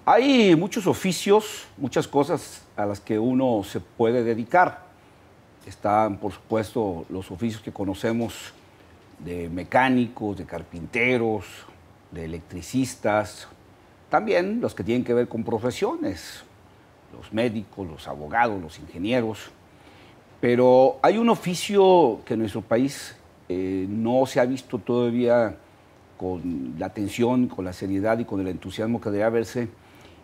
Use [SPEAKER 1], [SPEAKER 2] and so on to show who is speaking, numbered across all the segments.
[SPEAKER 1] Hay muchos oficios, muchas cosas a las que uno se puede dedicar. Están, por supuesto, los oficios que conocemos de mecánicos, de carpinteros, de electricistas, también los que tienen que ver con profesiones, los médicos, los abogados, los ingenieros. Pero hay un oficio que en nuestro país no se ha visto todavía con la atención, con la seriedad y con el entusiasmo que debería verse.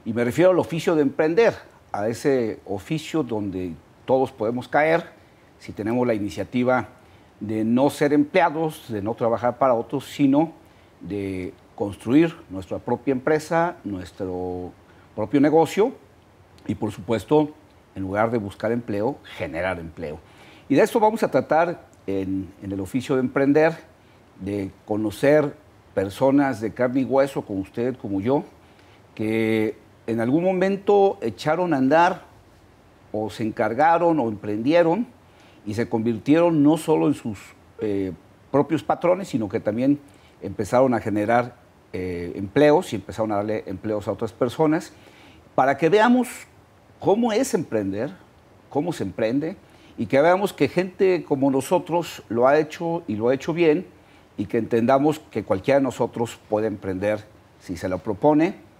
[SPEAKER 1] Y me refiero al oficio de emprender, a ese oficio donde todos podemos caer si tenemos la iniciativa de no ser empleados, de no trabajar para otros, sino de construir nuestra propia empresa, nuestro propio negocio y, por supuesto, en lugar de buscar empleo, generar empleo. Y de esto vamos a tratar en el oficio de emprender, de conocer personas de carne y hueso, como usted, como yo, que en algún momento echaron a andar o se encargaron o emprendieron y se convirtieron no solo en sus propios patrones, sino que también empezaron a generar empleos y empezaron a darle empleos a otras personas, para que veamos cómo es emprender, cómo se emprende, y que veamos que gente como nosotros lo ha hecho y lo ha hecho bien, y que entendamos que cualquiera de nosotros puede emprender si se lo propone.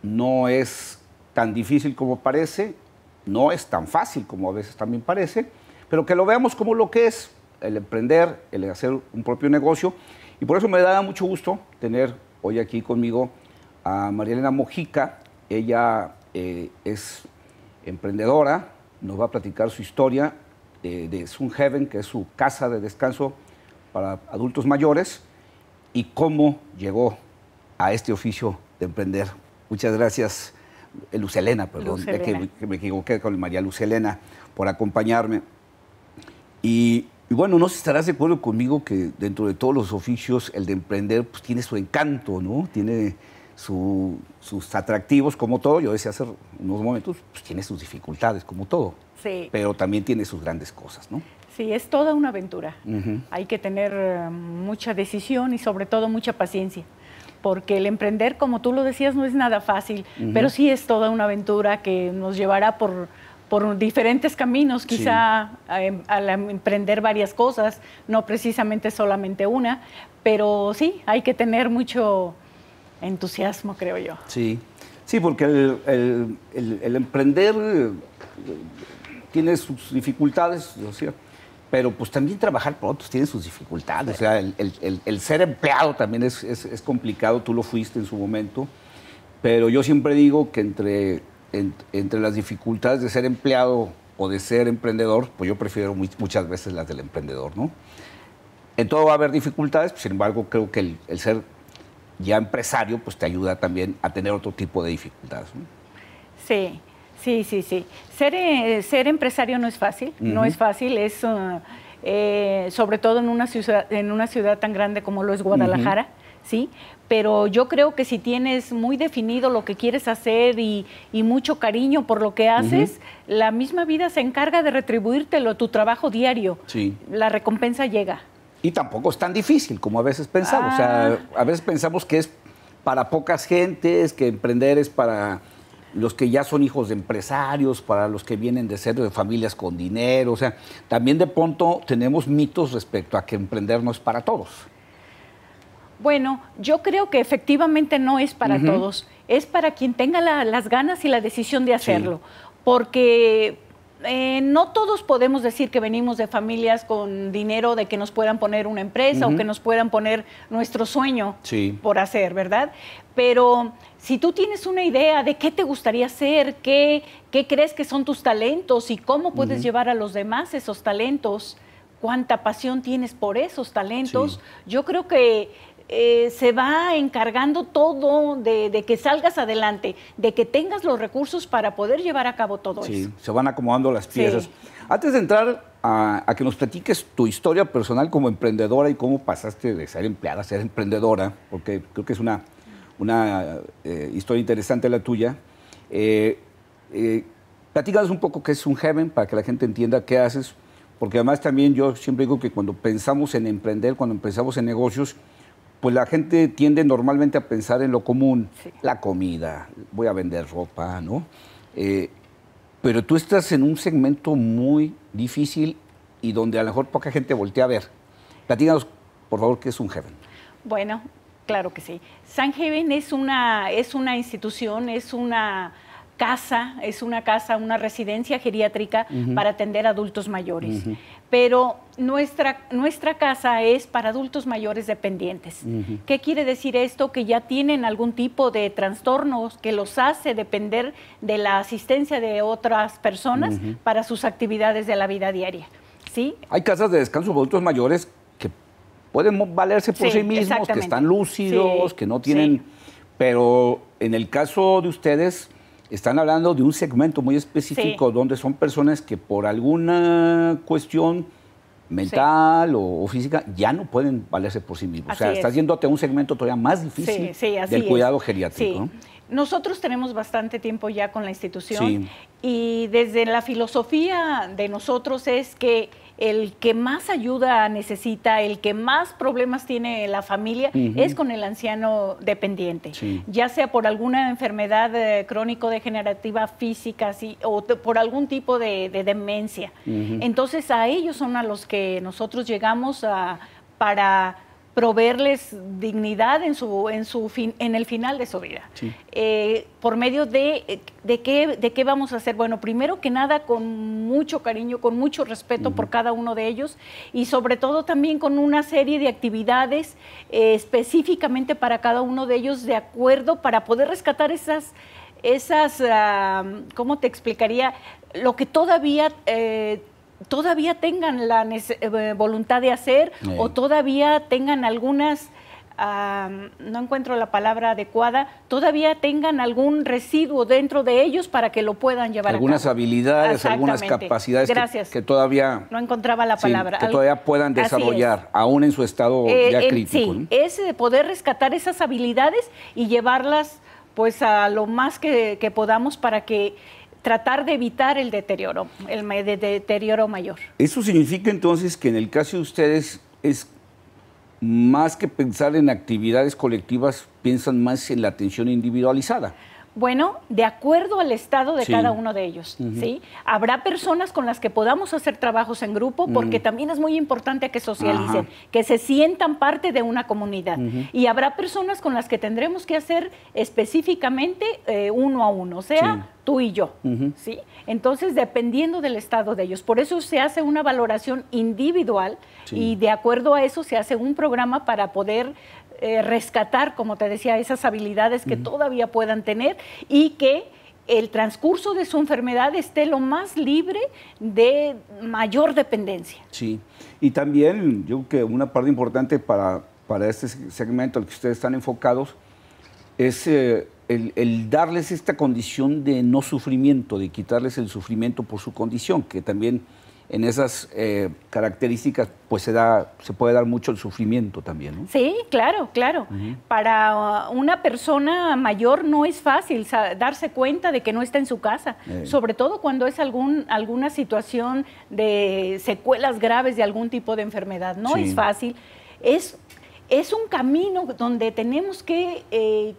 [SPEAKER 1] No es tan difícil como parece, no es tan fácil como a veces también parece, pero que lo veamos como lo que es el emprender, el hacer un propio negocio. Y por eso me da mucho gusto tener hoy aquí conmigo a María Elena Mojica. Ella es emprendedora, nos va a platicar su historia de Sun Heaven, que es su casa de descanso para adultos mayores, y cómo llegó a este oficio de emprender. Muchas gracias, Luz Helena, perdón, que me equivoqué con María Luz Helena, por acompañarme. Y bueno, no sé si estarás de acuerdo conmigo que dentro de todos los oficios, el de emprender pues, tiene su encanto, ¿no? Tiene sus atractivos, como todo. Yo decía hace unos momentos, pues tiene sus dificultades, como todo.
[SPEAKER 2] Sí.
[SPEAKER 1] Pero también tiene sus grandes cosas, ¿no?
[SPEAKER 2] Sí, es toda una aventura. Hay que tener mucha decisión y sobre todo mucha paciencia. Porque el emprender, como tú lo decías, no es nada fácil, pero sí es toda una aventura que nos llevará por diferentes caminos, quizá sí, al emprender varias cosas, no precisamente solamente una, pero sí, hay que tener mucho entusiasmo, creo yo.
[SPEAKER 1] Sí, sí, porque el emprender tiene sus dificultades, ¿no es cierto? Pero pues también trabajar por otros tiene sus dificultades. Sí. O sea, el ser empleado también es complicado, tú lo fuiste en su momento, pero yo siempre digo que entre las dificultades de ser empleado o de ser emprendedor, pues yo prefiero muchas veces las del emprendedor, ¿no? En todo va a haber dificultades, sin embargo, creo que el ser ya empresario pues te ayuda también a tener otro tipo de dificultades, ¿no?
[SPEAKER 2] Sí. Sí, sí, sí. Ser empresario no es fácil, no es fácil, es sobre todo en una ciudad tan grande como lo es Guadalajara, ¿sí? Pero yo creo que si tienes muy definido lo que quieres hacer y mucho cariño por lo que haces, la misma vida se encarga de retribuírtelo, tu trabajo diario.
[SPEAKER 1] Sí.
[SPEAKER 2] La recompensa llega.
[SPEAKER 1] Y tampoco es tan difícil como a veces pensamos. O sea, a veces pensamos que es para pocas gentes, que emprender es para los que ya son hijos de empresarios, para los que vienen de ser de familias con dinero. O sea, también de pronto tenemos mitos respecto a que emprender no es para todos.
[SPEAKER 2] Bueno, yo creo que efectivamente no es para todos. Es para quien tenga las ganas y la decisión de hacerlo. Sí. Porque no todos podemos decir que venimos de familias con dinero, de que nos puedan poner una empresa o que nos puedan poner nuestro sueño por hacer, ¿verdad? Pero si tú tienes una idea de qué te gustaría hacer, qué crees que son tus talentos y cómo puedes llevar a los demás esos talentos, cuánta pasión tienes por esos talentos, yo creo que se va encargando todo de que salgas adelante, de que tengas los recursos para poder llevar a cabo todo eso.
[SPEAKER 1] Sí, se van acomodando las piezas. Antes de entrar a que nos platiques tu historia personal como emprendedora y cómo pasaste de ser empleada a ser emprendedora, porque creo que es una historia interesante la tuya. Platícanos un poco qué es Sun Heaven para que la gente entienda qué haces, porque además también yo siempre digo que cuando pensamos en emprender, cuando pensamos en negocios, pues la gente tiende normalmente a pensar en lo común,
[SPEAKER 2] Sí.
[SPEAKER 1] la comida, voy a vender ropa, ¿no? Pero tú estás en un segmento muy difícil y donde a lo mejor poca gente voltea a ver. Platícanos, por favor, ¿qué es Sun Heaven?
[SPEAKER 2] Bueno, claro que sí. Sun Heaven es una institución, es una casa, una residencia geriátrica para atender a adultos mayores. Pero nuestra casa es para adultos mayores dependientes. ¿Qué quiere decir esto? Que ya tienen algún tipo de trastornos que los hace depender de la asistencia de otras personas para sus actividades de la vida diaria. ¿Sí?
[SPEAKER 1] Hay casas de descanso para adultos mayores que pueden valerse por sí mismos, que están lúcidos, que no tienen... Pero en el caso de ustedes, están hablando de un segmento muy específico donde son personas que por alguna cuestión mental o física ya no pueden valerse por sí mismos. O sea, estás yéndote a un segmento todavía más difícil del cuidado geriátrico, ¿no?
[SPEAKER 2] Nosotros tenemos bastante tiempo ya con la institución y desde la filosofía de nosotros es que el que más ayuda necesita, el que más problemas tiene la familia es con el anciano dependiente, ya sea por alguna enfermedad crónico-degenerativa física o por algún tipo de demencia. Entonces a ellos son a los que nosotros llegamos para proveerles dignidad en el final de su vida. Por medio de qué vamos a hacer. Bueno, primero que nada, con mucho cariño, con mucho respeto por cada uno de ellos y sobre todo también con una serie de actividades específicamente para cada uno de ellos, de acuerdo, para poder rescatar esas ¿cómo te explicaría? Lo que todavía tengan la voluntad de hacer o todavía tengan algunas, no encuentro la palabra adecuada, todavía tengan algún residuo dentro de ellos para que lo puedan llevar a cabo.
[SPEAKER 1] Algunas habilidades, algunas capacidades que todavía...
[SPEAKER 2] No encontraba la palabra.
[SPEAKER 1] Que todavía puedan desarrollar, aún en su estado ya crítico.
[SPEAKER 2] Sí, es de poder rescatar esas habilidades y llevarlas pues a lo más que podamos para que tratar de evitar el deterioro mayor.
[SPEAKER 1] Eso significa entonces que en el caso de ustedes es más que pensar en actividades colectivas, piensan más en la atención individualizada.
[SPEAKER 2] Bueno, de acuerdo al estado de cada uno de ellos, ¿sí? Habrá personas con las que podamos hacer trabajos en grupo, porque también es muy importante que socialicen, que se sientan parte de una comunidad. Y habrá personas con las que tendremos que hacer específicamente uno a uno, o sea, tú y yo, ¿sí? Entonces, dependiendo del estado de ellos. Por eso se hace una valoración individual y de acuerdo a eso se hace un programa para poder rescatar, como te decía, esas habilidades que todavía puedan tener y que el transcurso de su enfermedad esté lo más libre de mayor dependencia.
[SPEAKER 1] Sí, y también yo creo que una parte importante para este segmento al que ustedes están enfocados es el darles esta condición de no sufrimiento, de quitarles el sufrimiento por su condición, que también en esas características pues se puede dar mucho el sufrimiento también, ¿no?
[SPEAKER 2] Sí, claro, claro. Para una persona mayor no es fácil darse cuenta de que no está en su casa, sobre todo cuando es alguna situación de secuelas graves de algún tipo de enfermedad. No es fácil. Es un camino donde tenemos que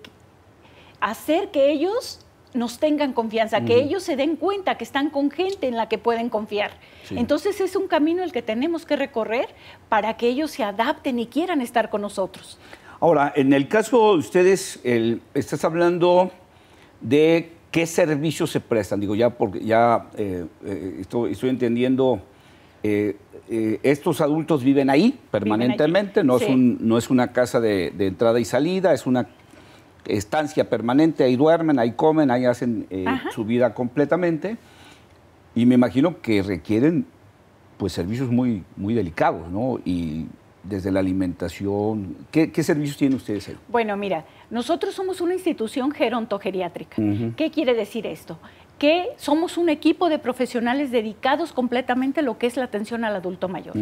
[SPEAKER 2] hacer que ellos nos tengan confianza, que ellos se den cuenta que están con gente en la que pueden confiar. Entonces es un camino el que tenemos que recorrer para que ellos se adapten y quieran estar con nosotros.
[SPEAKER 1] Ahora, en el caso de ustedes, estás hablando de qué servicios se prestan. Digo, porque estoy entendiendo, estos adultos viven ahí permanentemente, no es una casa de entrada y salida, es una estancia permanente, ahí duermen, ahí comen, ahí hacen su vida completamente, y me imagino que requieren pues servicios muy, muy delicados, ¿no? Y desde la alimentación, ¿qué servicios tienen ustedes ahí?
[SPEAKER 2] Bueno, mira, nosotros somos una institución gerontogeriátrica. ¿Qué quiere decir esto? Que somos un equipo de profesionales dedicados completamente a lo que es la atención al adulto mayor.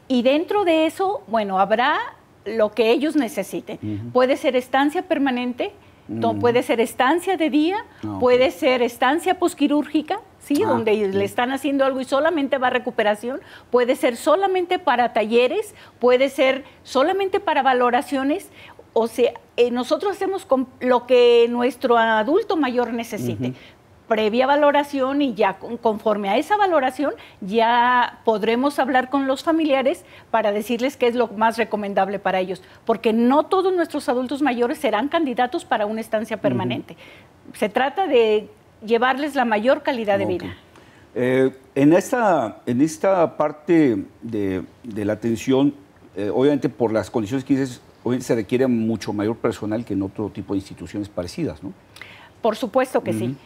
[SPEAKER 2] Y dentro de eso, bueno, habrá lo que ellos necesiten. Puede ser estancia permanente, puede ser estancia de día, puede ser estancia posquirúrgica, ¿sí? Donde le están haciendo algo y solamente va a recuperación, puede ser solamente para talleres, puede ser solamente para valoraciones O sea, nosotros hacemos lo que nuestro adulto mayor necesite. Previa valoración, y ya conforme a esa valoración ya podremos hablar con los familiares para decirles qué es lo más recomendable para ellos, porque no todos nuestros adultos mayores serán candidatos para una estancia permanente. Se trata de llevarles la mayor calidad de vida.
[SPEAKER 1] En esta parte de la atención, obviamente por las condiciones que dices, obviamente se requiere mucho mayor personal que en otro tipo de instituciones parecidas, ¿no?
[SPEAKER 2] Por supuesto que sí.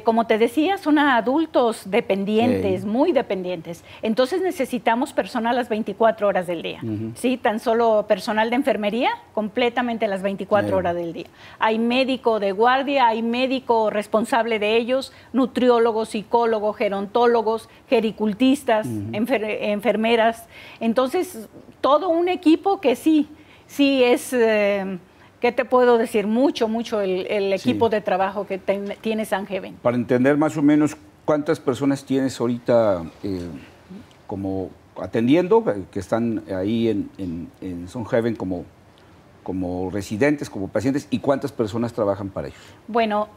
[SPEAKER 2] Como te decía, son adultos dependientes, muy dependientes. Entonces necesitamos personal las 24 horas del día. ¿Sí? Tan solo personal de enfermería, completamente las 24 horas del día. Hay médico de guardia, hay médico responsable de ellos, nutriólogos, psicólogos, gerontólogos, gericultistas, enfermeras. Entonces, todo un equipo que sí es... ¿qué te puedo decir? Mucho el equipo de trabajo que tiene Sanheven.
[SPEAKER 1] Para entender más o menos cuántas personas tienes ahorita como atendiendo, que están ahí en Sanheven como residentes, como pacientes, y cuántas personas trabajan para ellos.
[SPEAKER 2] Bueno,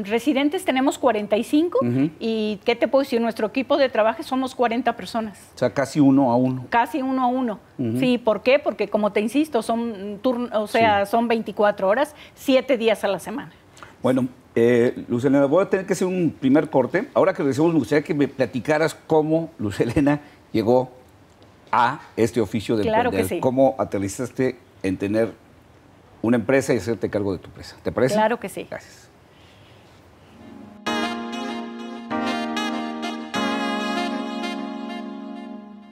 [SPEAKER 2] residentes tenemos 45 y ¿qué te puedo decir? Nuestro equipo de trabajo somos 40 personas.
[SPEAKER 1] O sea, casi 1 a 1.
[SPEAKER 2] Casi 1 a 1. Sí, ¿por qué? Porque como te insisto, son son 24 horas, 7 días a la semana.
[SPEAKER 1] Bueno, Luz Helena, voy a tener que hacer un primer corte. Ahora que regresemos, me gustaría que me platicaras cómo Luz Helena llegó a este oficio de
[SPEAKER 2] claro
[SPEAKER 1] emprender.
[SPEAKER 2] Que sí.
[SPEAKER 1] ¿Cómo aterrizaste en tener una empresa y hacerte cargo de tu empresa? ¿Te parece?
[SPEAKER 2] Claro que sí.
[SPEAKER 1] Gracias.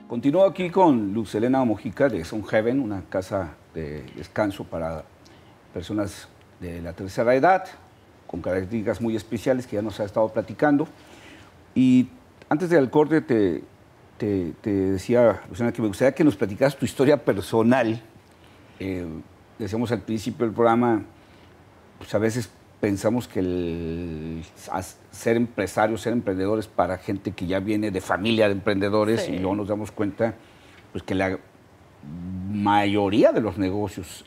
[SPEAKER 1] Continúo aquí con Luz Helena Mojica de Sanheven, una casa de descanso para personas de la tercera edad, con características muy especiales que ya nos ha estado platicando. Y antes del corte te decía, Luciana, que me gustaría que nos platicaras tu historia personal. Decíamos al principio del programa, pues a veces pensamos que ser empresarios, ser emprendedores para gente que ya viene de familia de emprendedores, y luego nos damos cuenta pues, que la mayoría de los negocios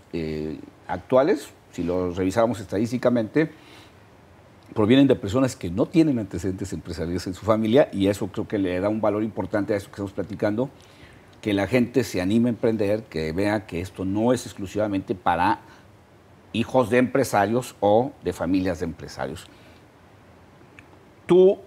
[SPEAKER 1] actuales, si los revisáramos estadísticamente, provienen de personas que no tienen antecedentes empresariales en su familia, y eso creo que le da un valor importante a eso que estamos platicando, que la gente se anime a emprender, que vea que esto no es exclusivamente para hijos de empresarios o de familias de empresarios. Tú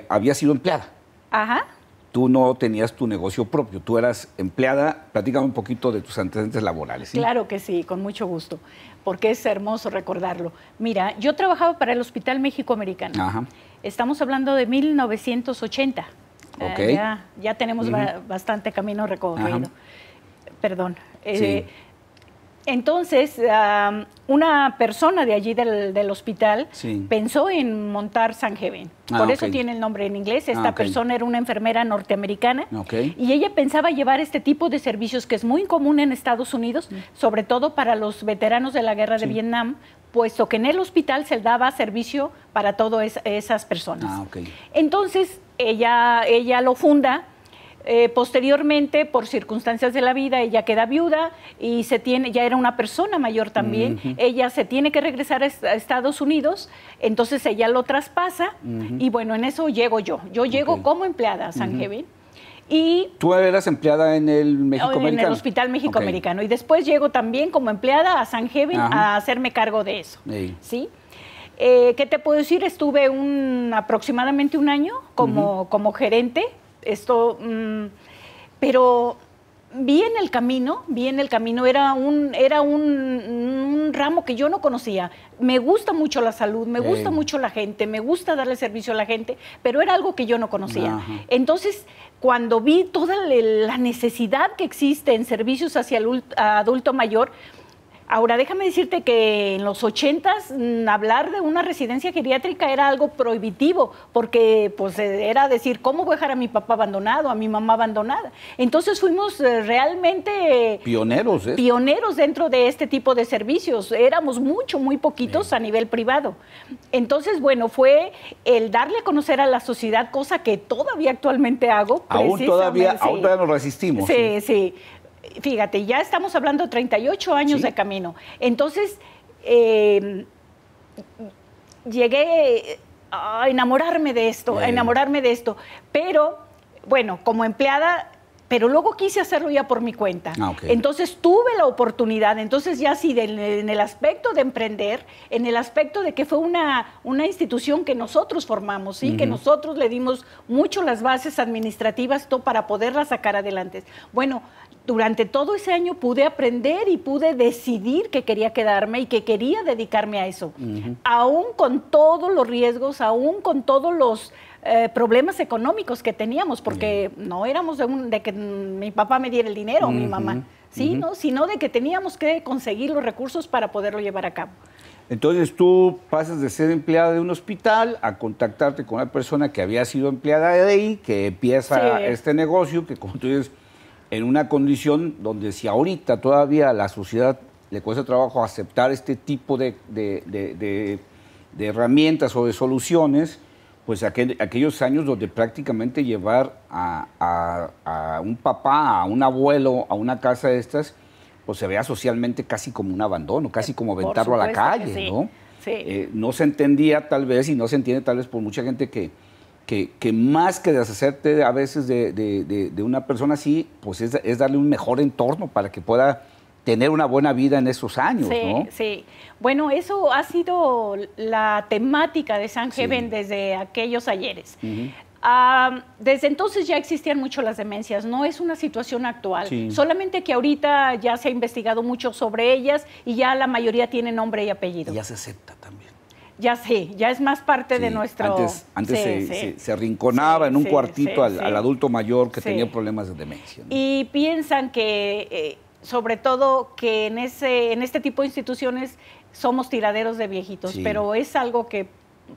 [SPEAKER 1] habías sido empleada.
[SPEAKER 2] Ajá.
[SPEAKER 1] Tú no tenías tu negocio propio, tú eras empleada. Platícame un poquito de tus antecedentes laborales. ¿Sí?
[SPEAKER 2] Claro que sí, con mucho gusto, porque es hermoso recordarlo. Mira, yo trabajaba para el Hospital México-Americano.
[SPEAKER 1] Ajá.
[SPEAKER 2] Estamos hablando de 1980.
[SPEAKER 1] Okay.
[SPEAKER 2] Ya tenemos bastante camino recorrido.
[SPEAKER 1] Ajá.
[SPEAKER 2] Perdón.
[SPEAKER 1] Sí.
[SPEAKER 2] Entonces, una persona de allí del hospital pensó en montar Sanheven. Por eso tiene el nombre en inglés. Esta persona era una enfermera norteamericana y ella pensaba llevar este tipo de servicios que es muy común en Estados Unidos, sobre todo para los veteranos de la guerra de Vietnam, puesto que en el hospital se daba servicio para todas esas personas. Entonces, ella lo funda. Posteriormente, por circunstancias de la vida, ella queda viuda y ya era una persona mayor también. Ella se tiene que regresar a Estados Unidos, entonces ella lo traspasa y bueno, en eso llego yo. Yo llego como empleada a Sanheven. Y
[SPEAKER 1] ¿tú eras empleada en el México-Americano?
[SPEAKER 2] En el Hospital México-Americano. Y después llego también como empleada a Sanheven a hacerme cargo de eso. ¿Sí? ¿Qué te puedo decir? Estuve aproximadamente un año como gerente. Pero vi en el camino, era un ramo que yo no conocía. Me gusta mucho la salud, me gusta mucho la gente, me gusta darle servicio a la gente, pero era algo que yo no conocía. Entonces, cuando vi toda la necesidad que existe en servicios hacia el adulto mayor, ahora, déjame decirte que en los 80s hablar de una residencia geriátrica era algo prohibitivo, porque pues era decir, ¿cómo voy a dejar a mi papá abandonado, a mi mamá abandonada? Entonces fuimos realmente pioneros dentro de este tipo de servicios. Éramos muy poquitos a nivel privado. Entonces, bueno, fue el darle a conocer a la sociedad, cosa que todavía actualmente hago.
[SPEAKER 1] Aún todavía nos resistimos.
[SPEAKER 2] Sí. fíjate, ya estamos hablando de 38 años de camino. Entonces, llegué a enamorarme de esto, pero bueno, como empleada, pero luego quise hacerlo ya por mi cuenta. Entonces tuve la oportunidad, entonces ya sí, en el aspecto de emprender, en el aspecto de que fue una institución que nosotros formamos, ¿sí? Que nosotros le dimos mucho las bases administrativas para poderla sacar adelante. Bueno, durante todo ese año pude aprender y pude decidir que quería quedarme y que quería dedicarme a eso. Aún con todos los riesgos, aún con todos los problemas económicos que teníamos, porque no éramos de que mi papá me diera el dinero o mi mamá, ¿sí? ¿no? Sino de que teníamos que conseguir los recursos para poderlo llevar a cabo.
[SPEAKER 1] Entonces tú pasas de ser empleada de un hospital a contactarte con una persona que había sido empleada de ahí, que empieza este negocio, que como tú dices, en una condición donde si ahorita todavía a la sociedad le cuesta trabajo aceptar este tipo de herramientas o de soluciones, pues aquellos años donde prácticamente llevar a un papá, a un abuelo, a una casa de estas, pues se vea socialmente casi como un abandono, casi como aventarlo a la calle, ¿no?
[SPEAKER 2] Sí.
[SPEAKER 1] No se entendía tal vez, y no se entiende tal vez por mucha gente que más que deshacerte a veces de una persona así, pues es darle un mejor entorno para que pueda tener una buena vida en esos años, ¿no?
[SPEAKER 2] Sí. Bueno, eso ha sido la temática de San Heaven desde aquellos ayeres. Desde entonces ya existían mucho las demencias, no es una situación actual, solamente que ahorita ya se ha investigado mucho sobre ellas y ya la mayoría tiene nombre y apellido.
[SPEAKER 1] Y ya se acepta también.
[SPEAKER 2] Ya sé, ya es más parte de nuestro...
[SPEAKER 1] Antes se arrinconaba en un cuartito al adulto mayor que tenía problemas de demencia, ¿no?
[SPEAKER 2] Y piensan que... sobre todo que en este tipo de instituciones somos tiraderos de viejitos, pero es algo que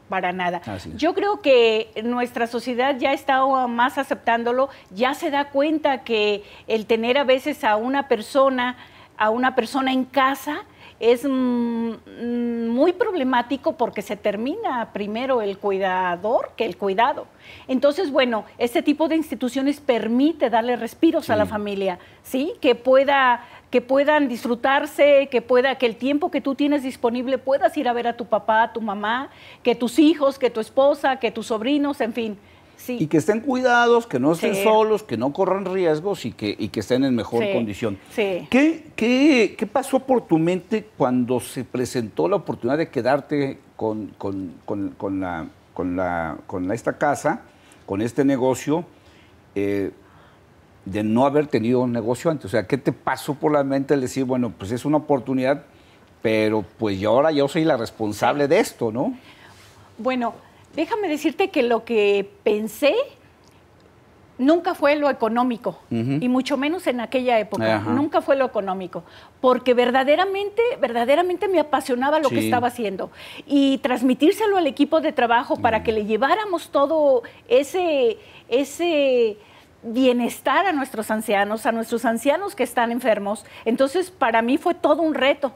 [SPEAKER 2] para nada. Yo creo que nuestra sociedad ya está más aceptándolo, ya se da cuenta que el tener a veces a una persona en casa es muy problemático porque se termina primero el cuidador que el cuidado. Entonces, bueno, este tipo de instituciones permite darle respiros a la familia, ¿sí? Que puedan disfrutarse, que el tiempo que tú tienes disponible puedas ir a ver a tu papá, a tu mamá, que tus hijos, que tu esposa, que tus sobrinos, en fin. Sí.
[SPEAKER 1] Y que estén cuidados, que no estén solos, que no corran riesgos y que estén en mejor condición. ¿Qué pasó por tu mente cuando se presentó la oportunidad de quedarte con esta casa, con este negocio, de no haber tenido un negocio antes? O sea, ¿qué te pasó por la mente al decir, bueno, pues es una oportunidad, pero pues ahora yo soy la responsable de esto, ¿no?
[SPEAKER 2] Bueno, déjame decirte que lo que pensé nunca fue lo económico, y mucho menos en aquella época. Nunca fue lo económico, porque verdaderamente me apasionaba lo que estaba haciendo. Y transmitírselo al equipo de trabajo para que le lleváramos todo ese bienestar a nuestros ancianos que están enfermos. Entonces, para mí fue todo un reto.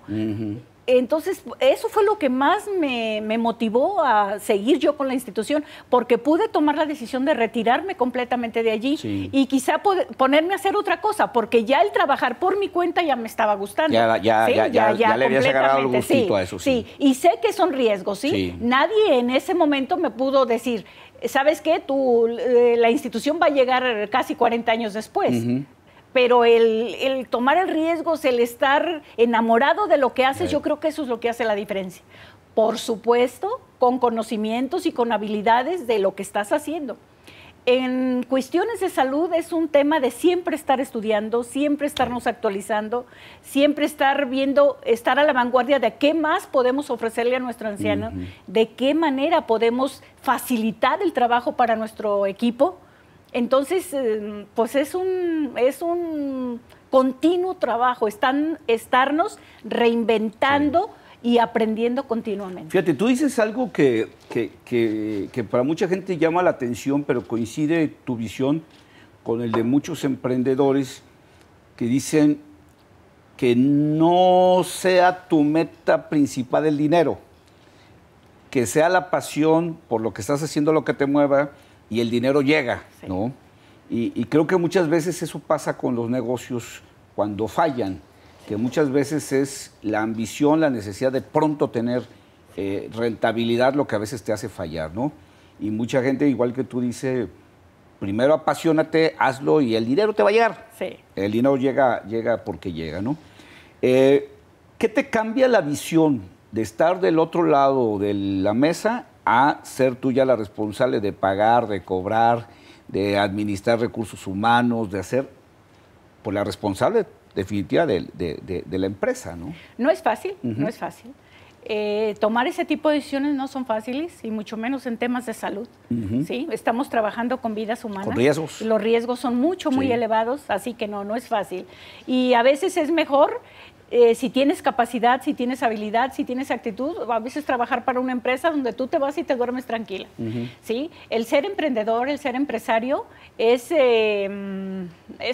[SPEAKER 2] Entonces, eso fue lo que más me motivó a seguir yo con la institución, porque pude tomar la decisión de retirarme completamente de allí y quizá ponerme a hacer otra cosa, porque ya el trabajar por mi cuenta ya me estaba gustando.
[SPEAKER 1] Ya le habías agarrado el gustito a eso.
[SPEAKER 2] Sí, y sé que son riesgos, ¿sí? Nadie en ese momento me pudo decir, ¿sabes qué? La institución va a llegar casi 40 años después. Pero el tomar el riesgo, el estar enamorado de lo que haces, yo creo que eso es lo que hace la diferencia. Por supuesto, con conocimientos y con habilidades de lo que estás haciendo. En cuestiones de salud es un tema de siempre estar estudiando, siempre estarnos actualizando, siempre estar viendo, estar a la vanguardia de qué más podemos ofrecerle a nuestro anciano, de qué manera podemos facilitar el trabajo para nuestro equipo. Entonces, pues es un continuo trabajo, estarnos reinventando y aprendiendo continuamente.
[SPEAKER 1] Fíjate, tú dices algo que para mucha gente llama la atención, pero coincide tu visión con el de muchos emprendedores que dicen que no sea tu meta principal el dinero, que sea la pasión por lo que estás haciendo lo que te mueva, y el dinero llega, ¿no? Y creo que muchas veces eso pasa con los negocios cuando fallan, que muchas veces es la ambición, la necesidad de pronto tener rentabilidad lo que a veces te hace fallar, ¿no? Y mucha gente, igual que tú, dice, primero apasionate, hazlo y el dinero te va a llegar.
[SPEAKER 2] Sí.
[SPEAKER 1] El dinero llega porque llega, ¿no? ¿Qué te cambia la visión de estar del otro lado de la mesa a ser tú ya la responsable de pagar, de cobrar, de administrar recursos humanos, de hacer, pues, la responsable definitiva de la empresa, ¿no?
[SPEAKER 2] No es fácil, no es fácil. Tomar ese tipo de decisiones no son fáciles, y mucho menos en temas de salud. ¿Sí? Estamos trabajando con vidas humanas.
[SPEAKER 1] Con riesgos.
[SPEAKER 2] Los riesgos son muy elevados, así que no es fácil. Y a veces es mejor, si tienes capacidad, si tienes habilidad, si tienes actitud, a veces trabajar para una empresa donde tú te vas y te duermes tranquila. ¿Sí? El ser emprendedor, el ser empresario es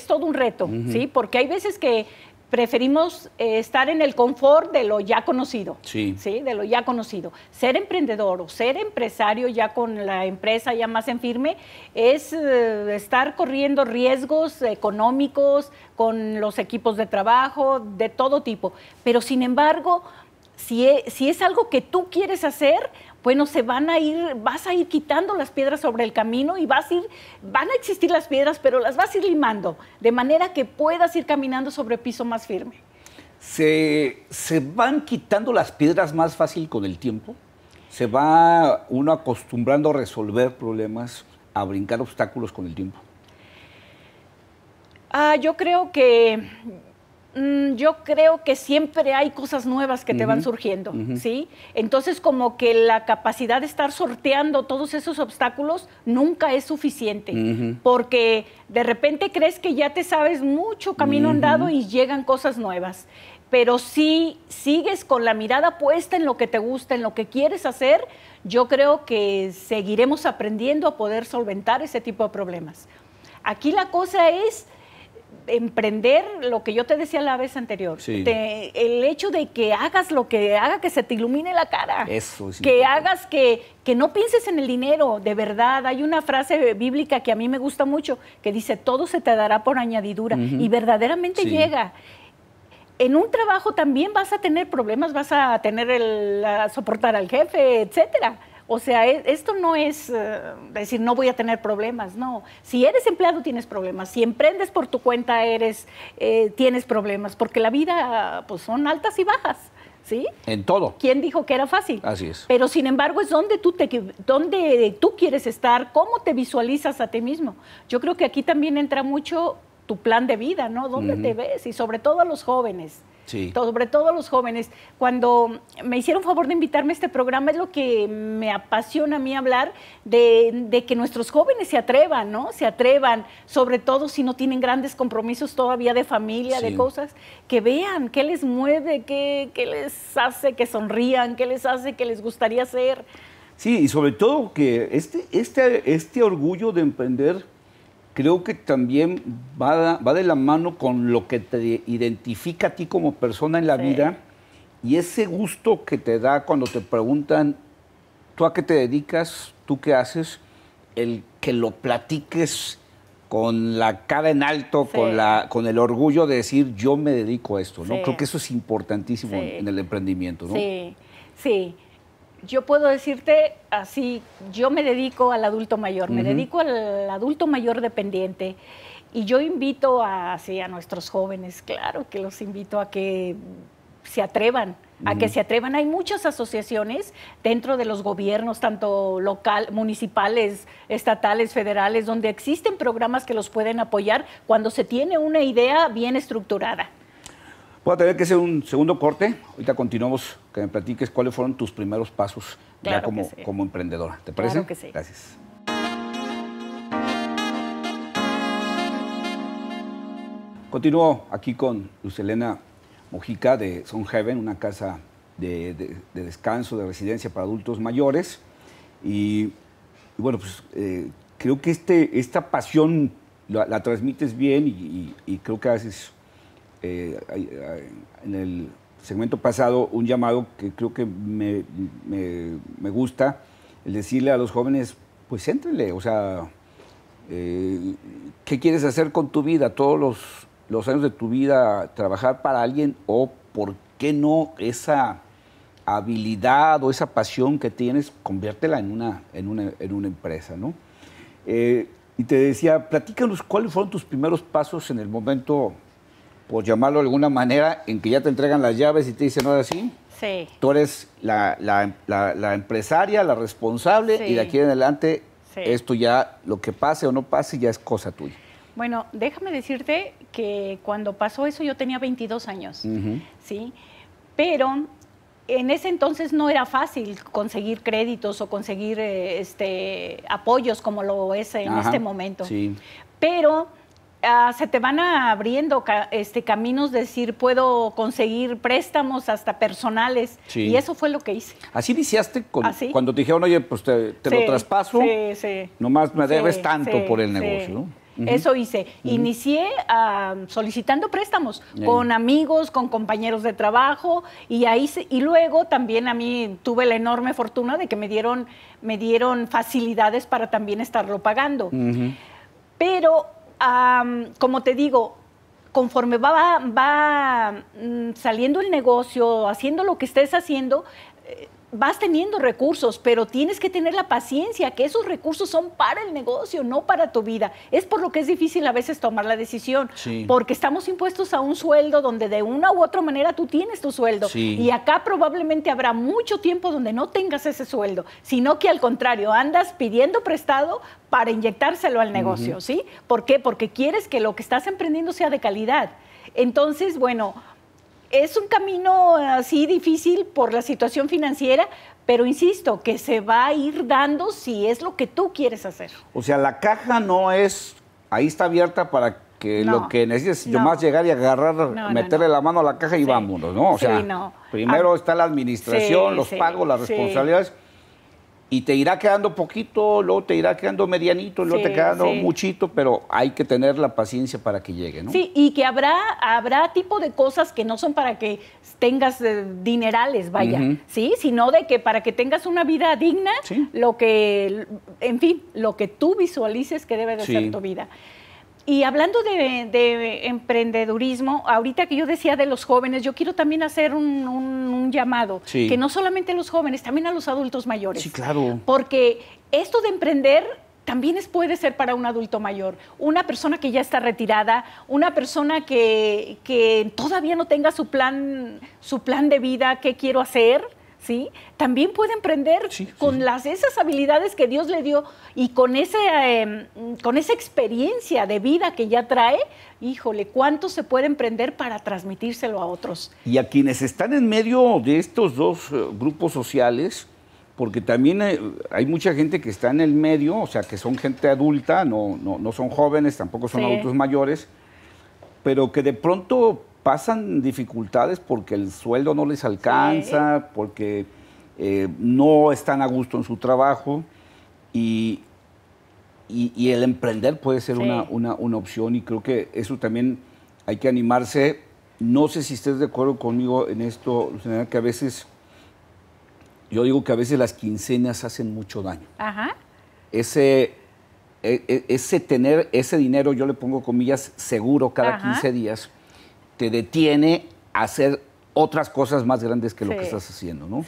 [SPEAKER 2] todo un reto, ¿sí? Porque hay veces que preferimos estar en el confort de lo ya conocido, ¿sí? De lo ya conocido. Ser emprendedor o ser empresario ya con la empresa ya más en firme es estar corriendo riesgos económicos con los equipos de trabajo, de todo tipo. Pero sin embargo, si es algo que tú quieres hacer, bueno, vas a ir quitando las piedras sobre el camino y van a existir las piedras, pero las vas a ir limando, de manera que puedas ir caminando sobre piso más firme.
[SPEAKER 1] ¿Se van quitando las piedras más fácil con el tiempo? ¿Se va uno acostumbrando a resolver problemas, a brincar obstáculos con el tiempo?
[SPEAKER 2] Yo creo que siempre hay cosas nuevas que te van surgiendo, ¿sí? Entonces, como que la capacidad de estar sorteando todos esos obstáculos nunca es suficiente, porque de repente crees que ya te sabes mucho camino andado y llegan cosas nuevas. Pero si sigues con la mirada puesta en lo que te gusta, en lo que quieres hacer, yo creo que seguiremos aprendiendo a poder solventar ese tipo de problemas. Aquí la cosa es emprender, lo que yo te decía la vez anterior, el hecho de que hagas lo que haga que se te ilumine la cara,
[SPEAKER 1] eso es
[SPEAKER 2] que
[SPEAKER 1] importante.
[SPEAKER 2] hagas que no pienses en el dinero, de verdad. Hay una frase bíblica que a mí me gusta mucho, que dice, todo se te dará por añadidura, y verdaderamente llega. En un trabajo también vas a tener problemas, vas a tener a soportar al jefe, etcétera. O sea, esto no es decir, no voy a tener problemas, no. Si eres empleado, tienes problemas. Si emprendes por tu cuenta, tienes problemas, porque la vida, pues, son altas y bajas, ¿sí?
[SPEAKER 1] En todo.
[SPEAKER 2] ¿Quién dijo que era fácil?
[SPEAKER 1] Así es.
[SPEAKER 2] Pero, sin embargo, es donde tú quieres estar, cómo te visualizas a ti mismo. Yo creo que aquí también entra mucho tu plan de vida, ¿no? ¿Dónde te ves? Y sobre todo a los jóvenes.
[SPEAKER 1] Sí.
[SPEAKER 2] Sobre todo a los jóvenes. Cuando me hicieron favor de invitarme a este programa, es lo que me apasiona a mí hablar de que nuestros jóvenes se atrevan, ¿no? Se atrevan, sobre todo si no tienen grandes compromisos todavía de familia, de cosas, que vean qué les mueve, qué les hace que sonrían, qué les hace que les gustaría hacer.
[SPEAKER 1] Sí, y sobre todo que este orgullo de emprender creo que también va de la mano con lo que te identifica a ti como persona en la vida, y ese gusto que te da cuando te preguntan, ¿tú a qué te dedicas? ¿Tú qué haces? El que lo platiques con la cara en alto, con el orgullo de decir, yo me dedico a esto, ¿no? Creo que eso es importantísimo en el emprendimiento, ¿no?
[SPEAKER 2] Sí. Yo puedo decirte así, yo me dedico al adulto mayor, me dedico al adulto mayor dependiente, y yo invito a nuestros jóvenes, claro que los invito a que se atrevan, Hay muchas asociaciones dentro de los gobiernos, tanto municipales, estatales, federales, donde existen programas que los pueden apoyar cuando se tiene una idea bien estructurada.
[SPEAKER 1] Voy a tener que hacer un segundo corte. Ahorita continuamos, que me platiques cuáles fueron tus primeros pasos como emprendedora. ¿Te parece?
[SPEAKER 2] Claro que sí.
[SPEAKER 1] Gracias. Continúo aquí con Luz Helena Mojica de Sun Heaven, una casa de descanso, de residencia para adultos mayores. Y bueno, pues creo que esta pasión la transmites bien, y creo que haces en el segmento pasado un llamado que creo que me gusta, el decirle a los jóvenes, pues éntrenle, o sea, ¿qué quieres hacer con tu vida? Todos los años de tu vida trabajar para alguien o por qué no esa habilidad o esa pasión que tienes, conviértela en una empresa, ¿no? Y te decía, platícanos cuáles fueron tus primeros pasos en el momento, por llamarlo de alguna manera, en que ya te entregan las llaves y te dicen, ahora sí,
[SPEAKER 2] Sí.
[SPEAKER 1] tú eres la empresaria, la responsable,
[SPEAKER 2] Sí.
[SPEAKER 1] y de aquí en adelante
[SPEAKER 2] Sí.
[SPEAKER 1] esto ya, lo que pase o no pase, ya es cosa tuya.
[SPEAKER 2] Bueno, déjame decirte que cuando pasó eso yo tenía 22 años, ¿sí? Pero en ese entonces no era fácil conseguir créditos o conseguir apoyos como lo es en este momento.
[SPEAKER 1] Sí.
[SPEAKER 2] Pero se te van abriendo caminos, de decir, puedo conseguir préstamos hasta personales.
[SPEAKER 1] Sí.
[SPEAKER 2] Y eso fue lo que hice.
[SPEAKER 1] ¿Así iniciaste
[SPEAKER 2] ¿Así?
[SPEAKER 1] cuando te dijeron, oye, pues te lo traspaso,
[SPEAKER 2] sí.
[SPEAKER 1] nomás me debes
[SPEAKER 2] Sí,
[SPEAKER 1] tanto
[SPEAKER 2] sí,
[SPEAKER 1] por el
[SPEAKER 2] sí.
[SPEAKER 1] negocio, ¿no?
[SPEAKER 2] Eso hice. Inicié solicitando préstamos con amigos, con compañeros de trabajo y y luego también a mí tuve la enorme fortuna de que me dieron facilidades para también estarlo pagando. Pero, como te digo, conforme va saliendo el negocio, haciendo lo que estés haciendo, vas teniendo recursos, pero tienes que tener la paciencia, que esos recursos son para el negocio, no para tu vida. Es por lo que es difícil a veces tomar la decisión, porque estamos impuestos a un sueldo donde de una u otra manera tú tienes tu sueldo. Y acá probablemente habrá mucho tiempo donde no tengas ese sueldo, sino que al contrario, andas pidiendo prestado para inyectárselo al negocio, ¿sí? ¿Por qué? Porque quieres que lo que estás emprendiendo sea de calidad. Entonces, bueno, es un camino así difícil por la situación financiera, pero insisto, que se va a ir dando si es lo que tú quieres hacer.
[SPEAKER 1] O sea, la caja no es, ahí está abierta para que lo que necesites, yo más llegar y agarrar, meterle la mano a la caja y vámonos, ¿no? O sea, primero está la administración, los pagos, las responsabilidades. Y te irá quedando poquito, luego te irá quedando medianito, luego te quedando muchito, pero hay que tener la paciencia para que llegue, ¿no?
[SPEAKER 2] Sí, y que habrá tipo de cosas que no son para que tengas dinerales, vaya, ¿sí? Sino de que para que tengas una vida digna, lo que tú visualices que debe de ser tu vida. Y hablando de emprendedurismo, ahorita que yo decía de los jóvenes, yo quiero también hacer un llamado, que no solamente a los jóvenes, también a los adultos mayores.
[SPEAKER 1] Sí, claro.
[SPEAKER 2] Porque esto de emprender también puede ser para un adulto mayor, una persona que ya está retirada, una persona que todavía no tenga su plan de vida, qué quiero hacer, ¿sí? También puede emprender con esas habilidades que Dios le dio y con esa experiencia de vida que ya trae. Híjole, ¿cuánto se puede emprender para transmitírselo a otros?
[SPEAKER 1] Y a quienes están en medio de estos dos grupos sociales, porque también hay mucha gente que está en el medio, o sea, que son gente adulta, no son jóvenes, tampoco son adultos mayores, pero que de pronto pasan dificultades porque el sueldo no les alcanza, porque no están a gusto en su trabajo y el emprender puede ser una opción y creo que eso también hay que animarse. No sé si estés de acuerdo conmigo en esto, Luciana, que a veces, yo digo que a veces las quincenas hacen mucho daño. Ese tener ese dinero, yo le pongo comillas, seguro cada 15 días, te detiene a hacer otras cosas más grandes que lo que estás haciendo, ¿no?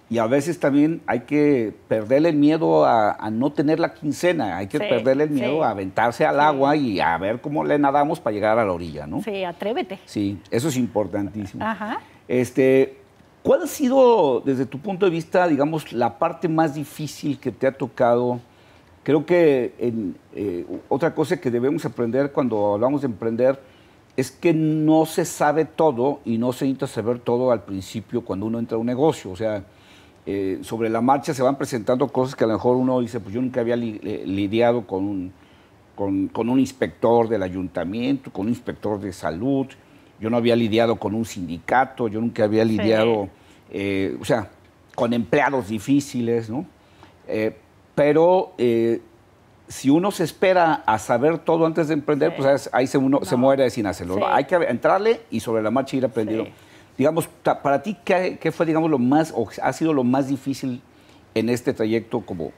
[SPEAKER 1] Y a veces también hay que perderle el miedo a no tener la quincena, hay que perderle el miedo a aventarse al agua y a ver cómo le nadamos para llegar a la orilla, ¿no?
[SPEAKER 2] Sí, atrévete.
[SPEAKER 1] Sí, eso es importantísimo. ¿Cuál ha sido, desde tu punto de vista, digamos, la parte más difícil que te ha tocado? Creo que otra cosa que debemos aprender cuando hablamos de emprender es que no se sabe todo y no se necesita saber todo al principio cuando uno entra a un negocio. O sea, sobre la marcha se van presentando cosas que a lo mejor uno dice, pues yo nunca había lidiado con un inspector del ayuntamiento, con un inspector de salud, yo no había lidiado con un sindicato, yo nunca había lidiado, o sea, con empleados difíciles, ¿no? Pero si uno se espera a saber todo antes de emprender, pues ahí se muere sin hacerlo. Hay que entrarle y sobre la marcha ir aprendiendo. Digamos, para ti, ¿qué fue, digamos, lo más, o ha sido lo más difícil en este trayecto como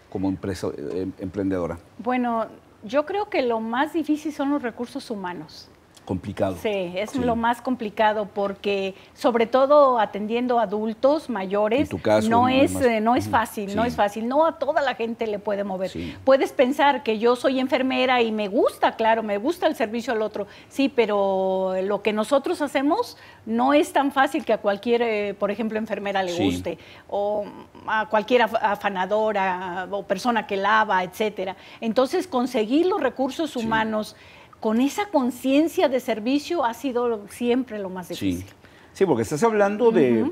[SPEAKER 1] emprendedora?
[SPEAKER 2] Bueno, yo creo que lo más difícil son los recursos humanos.
[SPEAKER 1] Complicado.
[SPEAKER 2] Sí, es lo más complicado porque, sobre todo atendiendo a adultos mayores,
[SPEAKER 1] en tu caso,
[SPEAKER 2] no es fácil,
[SPEAKER 1] sí.
[SPEAKER 2] no es fácil. No a toda la gente le puede mover.
[SPEAKER 1] Sí.
[SPEAKER 2] Puedes pensar que yo soy enfermera y me gusta, claro, me gusta el servicio al otro, sí, pero lo que nosotros hacemos no es tan fácil que a cualquier, por ejemplo, enfermera le guste, o a cualquier afanadora o persona que lava, etcétera. Entonces, conseguir los recursos humanos con esa conciencia de servicio ha sido siempre lo más difícil.
[SPEAKER 1] Sí, porque estás hablando de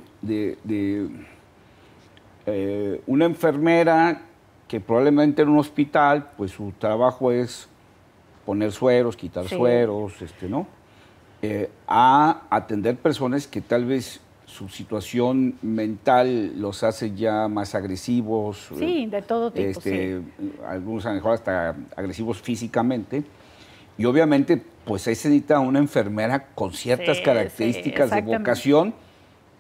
[SPEAKER 1] una enfermera que probablemente en un hospital, pues su trabajo es poner sueros, quitar sueros, ¿no? A atender personas que tal vez su situación mental los hace ya más agresivos.
[SPEAKER 2] Sí, de todo tipo,
[SPEAKER 1] algunos a lo mejor hasta agresivos físicamente. Y obviamente, pues ahí se necesita una enfermera con ciertas características de vocación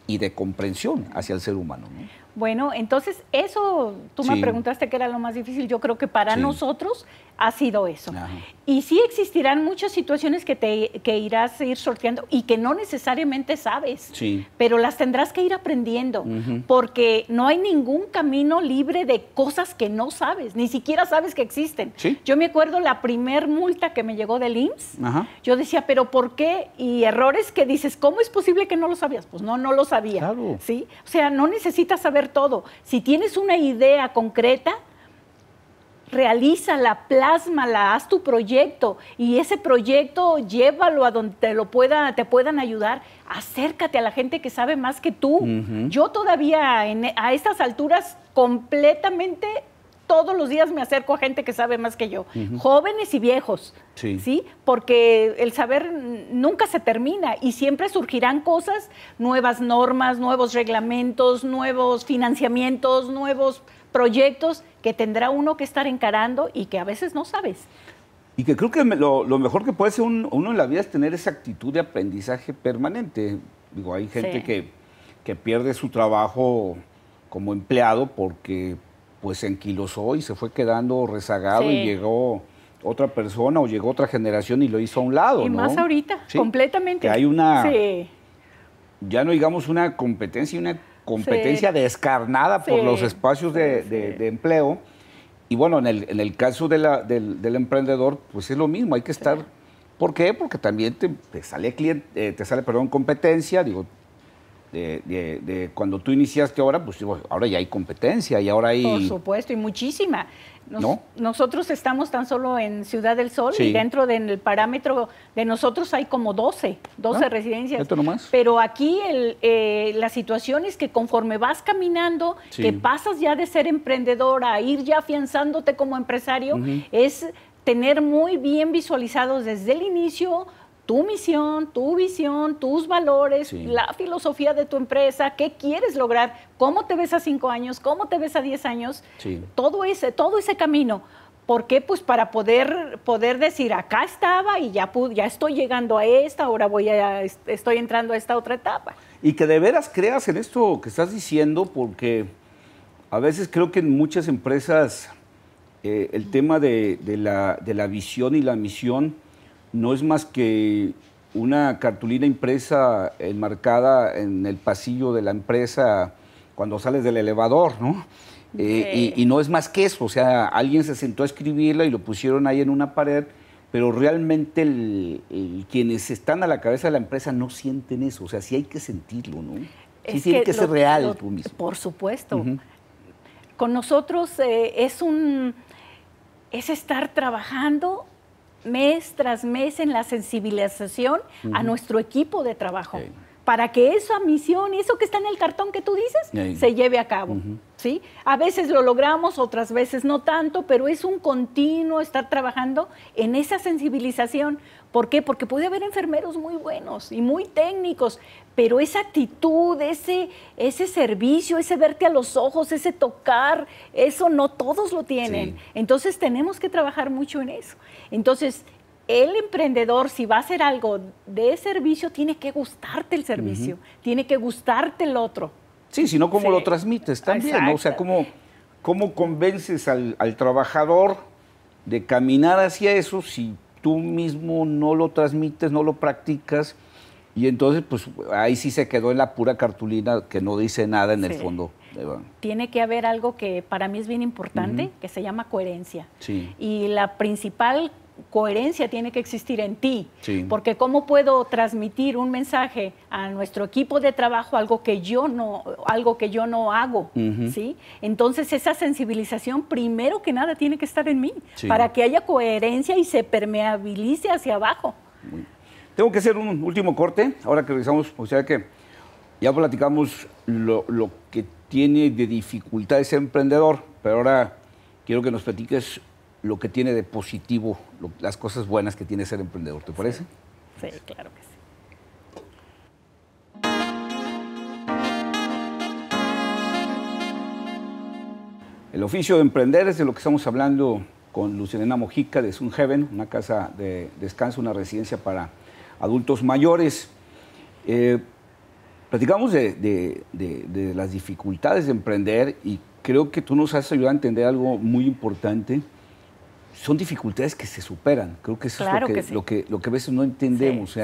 [SPEAKER 1] y de comprensión hacia el ser humano, ¿no?
[SPEAKER 2] Bueno, entonces eso, tú me preguntaste qué era lo más difícil, yo creo que para nosotros ha sido eso. Ajá. Y sí existirán muchas situaciones que irás a ir sorteando y que no necesariamente sabes, pero las tendrás que ir aprendiendo, porque no hay ningún camino libre de cosas que no sabes, ni siquiera sabes que existen. Yo me acuerdo la primer multa que me llegó del IMSS, yo decía, ¿pero por qué? Y errores que dices, ¿cómo es posible que no lo sabías? Pues no lo sabía. Claro. ¿Sí? O sea, no necesitas saber todo. Si tienes una idea concreta, realízala, plásmala, haz tu proyecto y ese proyecto llévalo a donde te puedan ayudar. Acércate a la gente que sabe más que tú. Yo todavía a estas alturas completamente todos los días me acerco a gente que sabe más que yo, jóvenes y viejos, ¿sí? Porque el saber nunca se termina y siempre surgirán cosas, nuevas normas, nuevos reglamentos, nuevos financiamientos, nuevos proyectos que tendrá uno que estar encarando y que a veces no sabes.
[SPEAKER 1] Y que creo que lo mejor que puede hacer uno en la vida es tener esa actitud de aprendizaje permanente. Digo, hay gente que pierde su trabajo como empleado porque pues se enquilosó y se fue quedando rezagado y llegó otra persona o llegó otra generación y lo hizo a un lado,
[SPEAKER 2] y
[SPEAKER 1] ¿no?
[SPEAKER 2] más ahorita, completamente.
[SPEAKER 1] Que hay una, ya no digamos una competencia descarnada por los espacios de empleo. Y bueno, en el caso del emprendedor, pues es lo mismo, hay que estar... ¿Por qué? Porque también te sale competencia, digo, cuando tú iniciaste ahora, pues ahora ya hay competencia y ahora hay...
[SPEAKER 2] Por supuesto, y muchísima. Nosotros estamos tan solo en Ciudad del Sol y dentro del parámetro de nosotros hay como 12 residencias.
[SPEAKER 1] ¿Esto nomás?
[SPEAKER 2] Pero aquí la situación es que conforme vas caminando, que pasas ya de ser emprendedor a ir ya afianzándote como empresario, es tener muy bien visualizados desde el inicio tu misión, tu visión, tus valores, la filosofía de tu empresa, qué quieres lograr, cómo te ves a 5 años, cómo te ves a 10 años, todo ese camino. ¿Por qué? Pues para poder decir, acá estaba y ya estoy llegando a esta, ahora estoy entrando a esta otra etapa.
[SPEAKER 1] Y que de veras creas en esto que estás diciendo, porque a veces creo que en muchas empresas el tema de la visión y la misión no es más que una cartulina impresa enmarcada en el pasillo de la empresa cuando sales del elevador, ¿no? Y no es más que eso, o sea, alguien se sentó a escribirla y lo pusieron ahí en una pared, pero realmente quienes están a la cabeza de la empresa no sienten eso, o sea, sí hay que sentirlo, ¿no? Sí tiene que ser real tú mismo.
[SPEAKER 2] Por supuesto. Con nosotros es estar trabajando mes tras mes en la sensibilización a nuestro equipo de trabajo, para que esa misión, eso que está en el cartón que tú dices, se lleve a cabo. ¿Sí? A veces lo logramos, otras veces no tanto, pero es un continuo estar trabajando en esa sensibilización. ¿Por qué? Porque puede haber enfermeros muy buenos y muy técnicos, pero esa actitud, ese servicio, ese verte a los ojos, ese tocar, eso no todos lo tienen. Entonces tenemos que trabajar mucho en eso. Entonces, el emprendedor, si va a hacer algo de servicio, tiene que gustarte el servicio, tiene que gustarte el otro.
[SPEAKER 1] Sí, sino cómo lo transmites también, ¿no? O sea, cómo convences al trabajador de caminar hacia eso si tú mismo no lo transmites, no lo practicas, y entonces pues ahí sí se quedó en la pura cartulina que no dice nada en el fondo.
[SPEAKER 2] Tiene que haber algo que para mí es bien importante, que se llama coherencia.
[SPEAKER 1] Sí.
[SPEAKER 2] Y la principal coherencia tiene que existir en ti,
[SPEAKER 1] porque
[SPEAKER 2] ¿cómo puedo transmitir un mensaje a nuestro equipo de trabajo, algo que yo no hago? ¿Sí? Entonces esa sensibilización primero que nada tiene que estar en mí, para que haya coherencia y se permeabilice hacia abajo.
[SPEAKER 1] Tengo que hacer un último corte, ahora que revisamos, o sea que ya platicamos lo que tiene de dificultad ser emprendedor, pero ahora quiero que nos platiques lo que tiene de positivo, las cosas buenas que tiene ser emprendedor, ¿te parece?
[SPEAKER 2] Sí, claro que sí.
[SPEAKER 1] El oficio de emprender es de lo que estamos hablando con Luciana Mojica de Sun Heaven, una casa de descanso, una residencia para adultos mayores. Platicamos de las dificultades de emprender y creo que tú nos has ayudado a entender algo muy importante. Son dificultades que se superan. Creo que eso es lo que a veces no entendemos.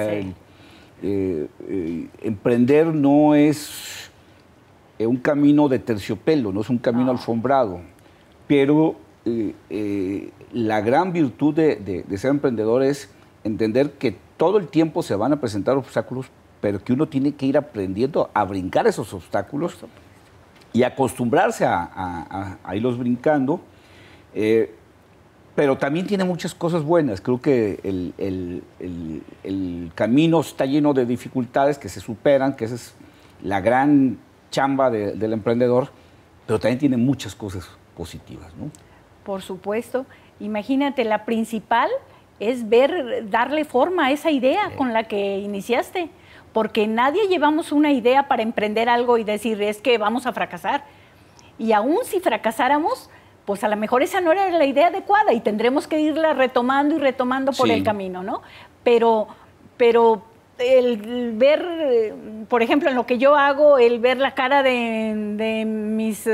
[SPEAKER 1] Emprender no es un camino de terciopelo, no es un camino alfombrado, pero la gran virtud de ser emprendedor es entender que todo el tiempo se van a presentar obstáculos, pero que uno tiene que ir aprendiendo a brincar esos obstáculos y acostumbrarse a irlos brincando. Pero también tiene muchas cosas buenas. Creo que el camino está lleno de dificultades que se superan, que esa es la gran chamba del emprendedor, pero también tiene muchas cosas positivas, ¿no?
[SPEAKER 2] Por supuesto. Imagínate, la principal es darle forma a esa idea con la que iniciaste, porque nadie llevamos una idea para emprender algo y decir, es que vamos a fracasar. Y aún si fracasáramos, pues a lo mejor esa no era la idea adecuada y tendremos que irla retomando y retomando por el camino, ¿no? Pero el ver, por ejemplo, en lo que yo hago, el ver la cara de mis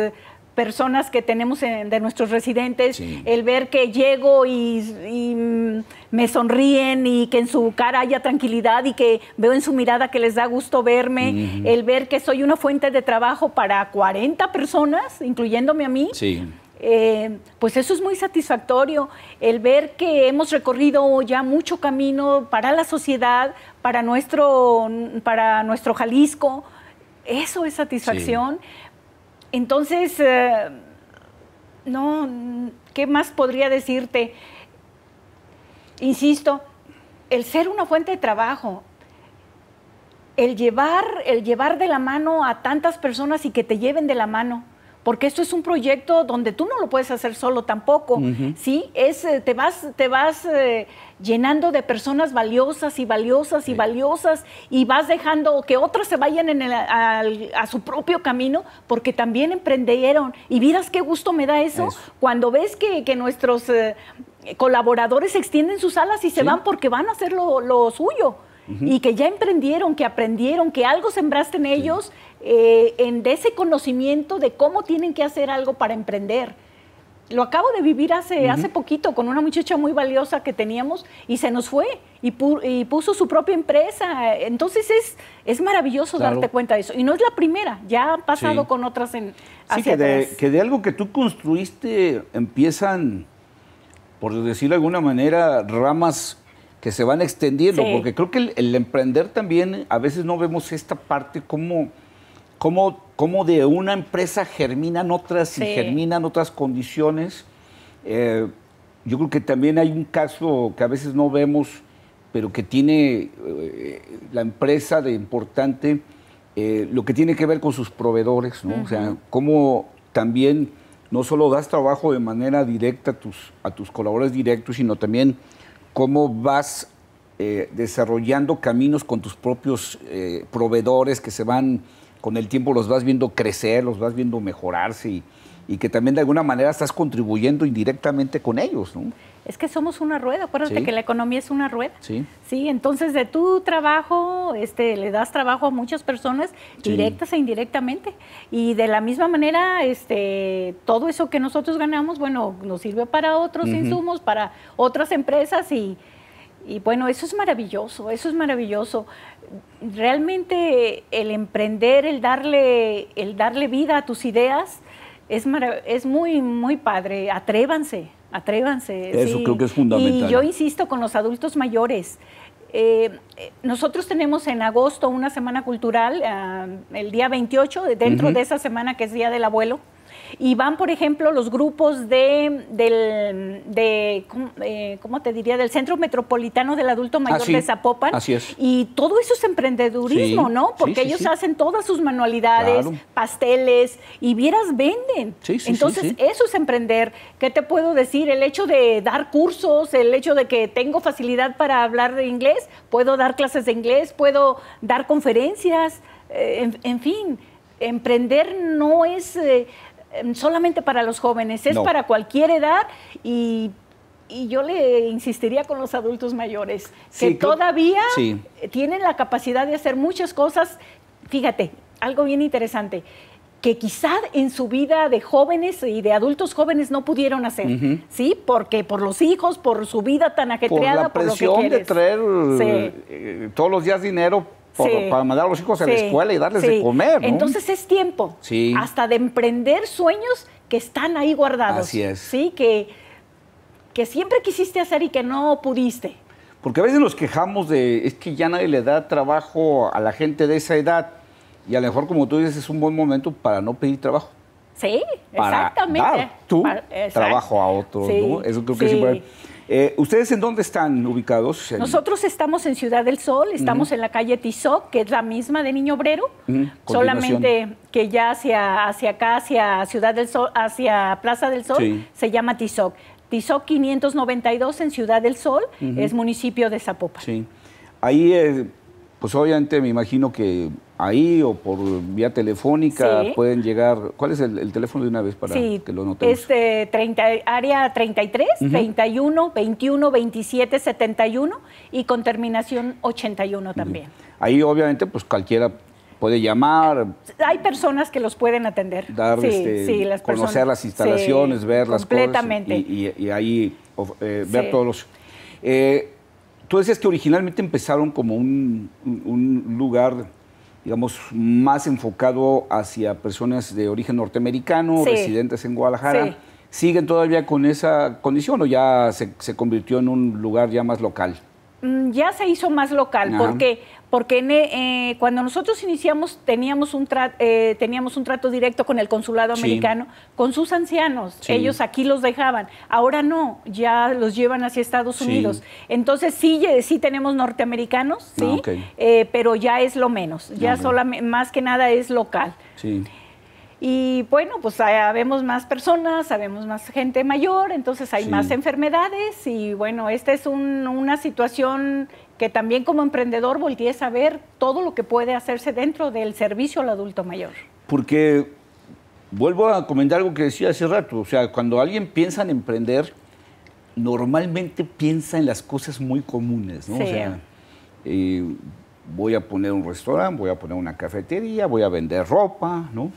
[SPEAKER 2] personas que tenemos, de nuestros residentes, el ver que llego y me sonríen y que en su cara haya tranquilidad y que veo en su mirada que les da gusto verme, el ver que soy una fuente de trabajo para 40 personas, incluyéndome a mí. Pues eso es muy satisfactorio, el ver que hemos recorrido ya mucho camino para la sociedad, para nuestro Jalisco, eso es satisfacción. Entonces, ¿qué más podría decirte? Insisto, el ser una fuente de trabajo, el llevar de la mano a tantas personas y que te lleven de la mano, porque esto es un proyecto donde tú no lo puedes hacer solo tampoco, ¿sí? Te vas llenando de personas valiosas y valiosas y valiosas y vas dejando que otras se vayan a su propio camino porque también emprendieron. Y vieras qué gusto me da eso. Cuando ves que nuestros colaboradores extienden sus alas y se van porque van a hacer lo suyo. Y que ya emprendieron, que aprendieron, que algo sembraste en ellos, de ese conocimiento de cómo tienen que hacer algo para emprender. Lo acabo de vivir hace poquito con una muchacha muy valiosa que teníamos y se nos fue y puso su propia empresa. Entonces es maravilloso darte cuenta de eso. Y no es la primera, ya ha pasado con otras hacia atrás.
[SPEAKER 1] Que de algo que tú construiste empiezan, por decirlo de alguna manera, ramas que se van extendiendo, porque creo que el emprender también, a veces no vemos esta parte, cómo de una empresa germinan otras y germinan otras condiciones. Yo creo que también hay un caso que a veces no vemos, pero que tiene la empresa de importante, lo que tiene que ver con sus proveedores, ¿no? O sea, cómo también no solo das trabajo de manera directa a tus colaboradores directos, sino también cómo vas desarrollando caminos con tus propios proveedores que se van, con el tiempo los vas viendo crecer, los vas viendo mejorarse y que también de alguna manera estás contribuyendo indirectamente con ellos, ¿no?
[SPEAKER 2] Es que somos una rueda, acuérdate que la economía es una rueda.
[SPEAKER 1] Sí,
[SPEAKER 2] entonces de tu trabajo le das trabajo a muchas personas, directas e indirectamente. Y de la misma manera, todo eso que nosotros ganamos, bueno, nos sirve para otros insumos, para otras empresas y Y bueno, eso es maravilloso, eso es maravilloso. Realmente el emprender, el darle vida a tus ideas es muy, muy padre. Atrévanse, atrévanse.
[SPEAKER 1] Eso creo que es fundamental.
[SPEAKER 2] Y yo insisto con los adultos mayores. Nosotros tenemos en agosto una semana cultural, el día 28, dentro de esa semana que es Día del Abuelo. Y van, por ejemplo, los grupos ¿cómo te diría? Del Centro Metropolitano del Adulto Mayor de Zapopan.
[SPEAKER 1] Así es.
[SPEAKER 2] Y todo eso es emprendedurismo,
[SPEAKER 1] Sí,
[SPEAKER 2] ¿no? Porque ellos hacen todas sus manualidades, pasteles, y vieras, venden. Entonces, eso es emprender. ¿Qué te puedo decir? El hecho de dar cursos, el hecho de que tengo facilidad para hablar de inglés, puedo dar clases de inglés, puedo dar conferencias, en fin, emprender no es solamente para los jóvenes, es para cualquier edad y yo le insistiría con los adultos mayores que todavía tienen la capacidad de hacer muchas cosas. Fíjate, algo bien interesante, que quizá en su vida de jóvenes y de adultos jóvenes no pudieron hacer, ¿sí? Porque por los hijos, por su vida tan ajetreada,
[SPEAKER 1] por la presión de traer todos los días dinero para mandar a los hijos a la escuela y darles de comer, ¿no?
[SPEAKER 2] Entonces es tiempo hasta de emprender sueños que están ahí guardados.
[SPEAKER 1] Así es.
[SPEAKER 2] Sí, que siempre quisiste hacer y que no pudiste.
[SPEAKER 1] Porque a veces nos quejamos es que ya nadie le da trabajo a la gente de esa edad. Y a lo mejor, como tú dices, es un buen momento para no pedir trabajo.
[SPEAKER 2] Sí,
[SPEAKER 1] para
[SPEAKER 2] exactamente.
[SPEAKER 1] Dar trabajo a otros, ¿no? Eso creo que es importante. ¿Ustedes en dónde están ubicados?
[SPEAKER 2] Nosotros estamos en Ciudad del Sol, estamos en la calle Tizoc, que es la misma de Niño Obrero, solamente que ya hacia acá, hacia Ciudad del Sol, hacia Plaza del Sol, se llama Tizoc. Tizoc 592 en Ciudad del Sol, es municipio de Zapopan.
[SPEAKER 1] Sí. Ahí, pues obviamente me imagino que ahí o por vía telefónica pueden llegar. ¿Cuál es el teléfono de una vez para que lo notemos?
[SPEAKER 2] Área 33, 31, 21, 27, 71 y con terminación 81 también.
[SPEAKER 1] Ahí obviamente pues cualquiera puede llamar.
[SPEAKER 2] Hay personas que los pueden atender.
[SPEAKER 1] Conocer las instalaciones, ver las cosas.
[SPEAKER 2] Completamente.
[SPEAKER 1] Y ahí ver todos los... tú decías que originalmente empezaron como un lugar, digamos, más enfocado hacia personas de origen norteamericano, residentes en Guadalajara. ¿Siguen todavía con esa condición o ya se convirtió en un lugar ya más local?
[SPEAKER 2] Ya se hizo más local, porque cuando nosotros iniciamos teníamos un trato directo con el consulado americano, con sus ancianos. Ellos aquí los dejaban. Ahora no, ya los llevan hacia Estados Unidos. Entonces sí tenemos norteamericanos, pero ya es lo menos. Ya solamente, más que nada es local. Y bueno, pues sabemos más personas, sabemos más gente mayor, entonces hay más enfermedades y bueno, esta es una situación que también como emprendedor voltees a ver todo lo que puede hacerse dentro del servicio al adulto mayor.
[SPEAKER 1] Porque vuelvo a comentar algo que decía hace rato, o sea, cuando alguien piensa en emprender, normalmente piensa en las cosas muy comunes, ¿no? O sea, voy a poner un restaurante, voy a poner una cafetería, voy a vender ropa, ¿no?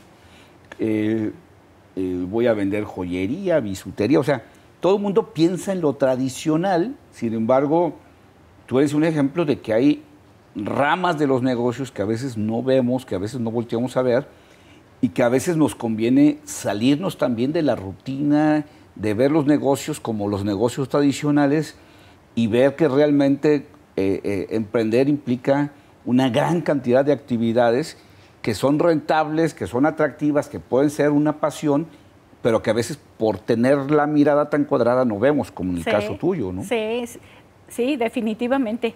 [SPEAKER 1] Voy a vender joyería, bisutería, o sea, todo el mundo piensa en lo tradicional, sin embargo, tú eres un ejemplo de que hay ramas de los negocios que a veces no vemos, que a veces no volteamos a ver y que a veces nos conviene salirnos también de la rutina, de ver los negocios como los negocios tradicionales y ver que realmente emprender implica una gran cantidad de actividades que son rentables, que son atractivas, que pueden ser una pasión, pero que a veces por tener la mirada tan cuadrada no vemos, como en el caso tuyo, ¿no?
[SPEAKER 2] Sí, definitivamente.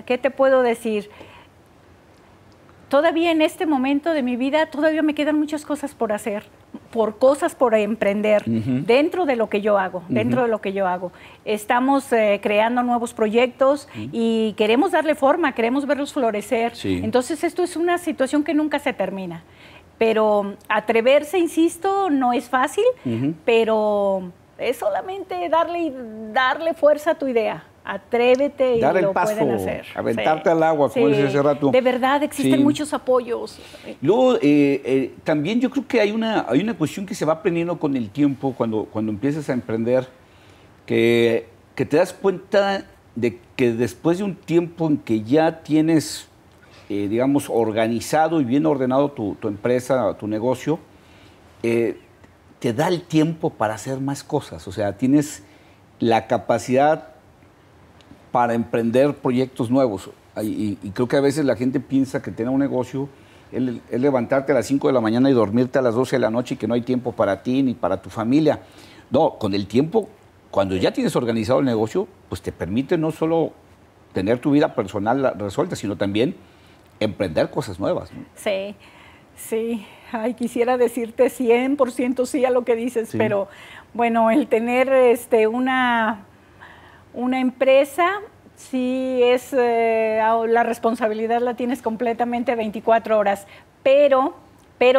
[SPEAKER 2] ¿Qué te puedo decir? Todavía en este momento de mi vida, todavía me quedan muchas cosas por hacer, cosas por emprender, dentro de lo que yo hago, Estamos creando nuevos proyectos y queremos darle forma, queremos verlos florecer. Entonces esto es una situación que nunca se termina. Pero atreverse, insisto, no es fácil, pero es solamente darle fuerza a tu idea. Atrévete y lo pueden hacer.
[SPEAKER 1] Aventarte al agua, como dices hace rato.
[SPEAKER 2] De verdad, existen muchos apoyos.
[SPEAKER 1] Luego, también yo creo que hay una cuestión que se va aprendiendo con el tiempo cuando empiezas a emprender, que te das cuenta de que después de un tiempo en que ya tienes, digamos, organizado y bien ordenado tu empresa, tu negocio, te da el tiempo para hacer más cosas. O sea, tienes la capacidad para emprender proyectos nuevos. Y creo que a veces la gente piensa que tener un negocio es levantarte a las 5 de la mañana y dormirte a las 12 de la noche y que no hay tiempo para ti ni para tu familia. No, con el tiempo, cuando ya tienes organizado el negocio, pues te permite no solo tener tu vida personal resuelta, sino también emprender cosas nuevas, ¿no?
[SPEAKER 2] Sí, sí. Ay, quisiera decirte 100% sí a lo que dices, sí. Pero bueno, el tener una empresa, sí es, la responsabilidad la tienes completamente 24 horas, pero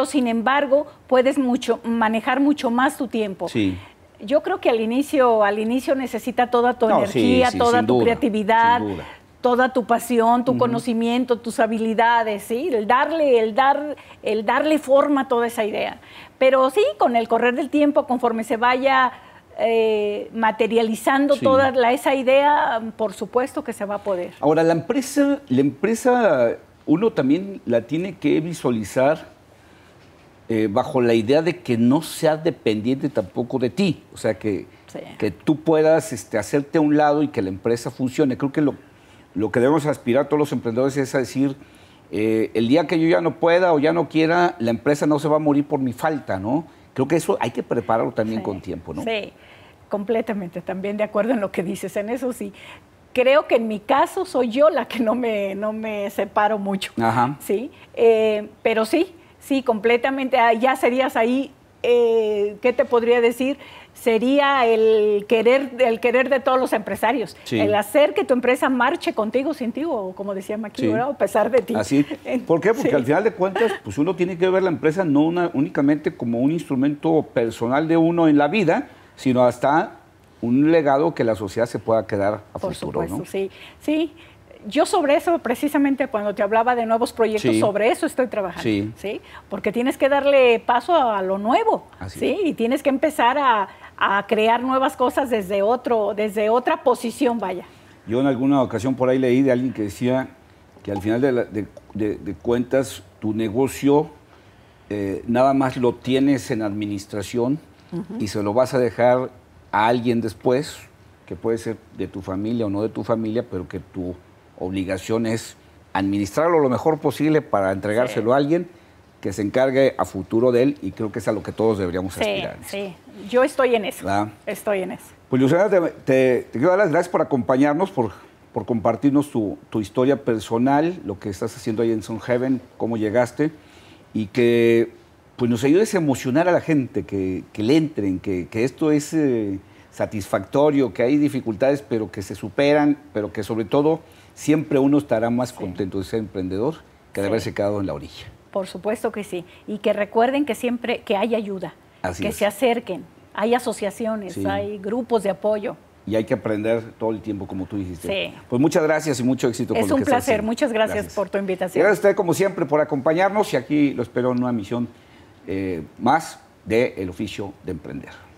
[SPEAKER 2] sin embargo puedes manejar mucho más tu tiempo.
[SPEAKER 1] Sí.
[SPEAKER 2] Yo creo que al inicio necesita toda tu energía, toda tu creatividad, toda tu pasión, tu conocimiento, tus habilidades, ¿sí? El darle forma a toda esa idea. Pero sí, con el correr del tiempo, conforme se vaya materializando toda esa idea, por supuesto que se va a poder.
[SPEAKER 1] Ahora, la empresa uno también la tiene que visualizar bajo la idea de que no sea dependiente tampoco de ti. O sea, que tú puedas hacerte a un lado y que la empresa funcione. Creo que lo que debemos aspirar todos los emprendedores es a decir, el día que yo ya no pueda o ya no quiera, la empresa no se va a morir por mi falta, ¿no? Creo que eso hay que prepararlo también con tiempo, ¿no?
[SPEAKER 2] Sí, completamente, también de acuerdo en lo que dices, en eso sí. Creo que en mi caso soy yo la que no me separo mucho.
[SPEAKER 1] Ajá.
[SPEAKER 2] ¿Sí? Pero sí, completamente, ya serías ahí, ¿qué te podría decir? Sería el querer de todos los empresarios, el hacer que tu empresa marche contigo, sin ti, o como decía Maki, ¿verdad? A pesar de ti.
[SPEAKER 1] Así. ¿Por qué? Porque al final de cuentas, pues uno tiene que ver la empresa no únicamente como un instrumento personal de uno en la vida, sino hasta un legado que la sociedad se pueda quedar a futuro,
[SPEAKER 2] futuro, ¿no? Sí. Yo sobre eso, precisamente cuando te hablaba de nuevos proyectos, sobre eso estoy trabajando, ¿sí? Porque tienes que darle paso a lo nuevo, ¿sí? Y tienes que empezar a crear nuevas cosas desde otra posición, vaya.
[SPEAKER 1] Yo en alguna ocasión por ahí leí de alguien que decía que al final de cuentas tu negocio nada más lo tienes en administración y se lo vas a dejar a alguien después, que puede ser de tu familia o no de tu familia, pero que tu obligación es administrarlo lo mejor posible para entregárselo a alguien que se encargue a futuro de él, y creo que es a lo que todos deberíamos aspirar.
[SPEAKER 2] Sí, yo estoy en eso.
[SPEAKER 1] ¿Verdad?
[SPEAKER 2] Estoy en eso.
[SPEAKER 1] Pues Luciana, te quiero dar las gracias por acompañarnos, por compartirnos tu historia personal, lo que estás haciendo ahí en Sun Heaven, cómo llegaste, y que pues nos ayudes a emocionar a la gente, que le entren, que esto es satisfactorio, que hay dificultades, pero que se superan, pero que sobre todo siempre uno estará más contento de ser emprendedor que de haberse quedado en la orilla.
[SPEAKER 2] Por supuesto que sí. Y que recuerden que siempre que hay ayuda, se acerquen. Hay asociaciones, hay grupos de apoyo.
[SPEAKER 1] Y hay que aprender todo el tiempo, como tú dijiste. Sí. Pues muchas gracias y mucho éxito.
[SPEAKER 2] Es un placer. Muchas gracias por tu invitación.
[SPEAKER 1] Gracias a usted, como siempre, por acompañarnos. Y aquí lo espero en una misión más de El Oficio de Emprender.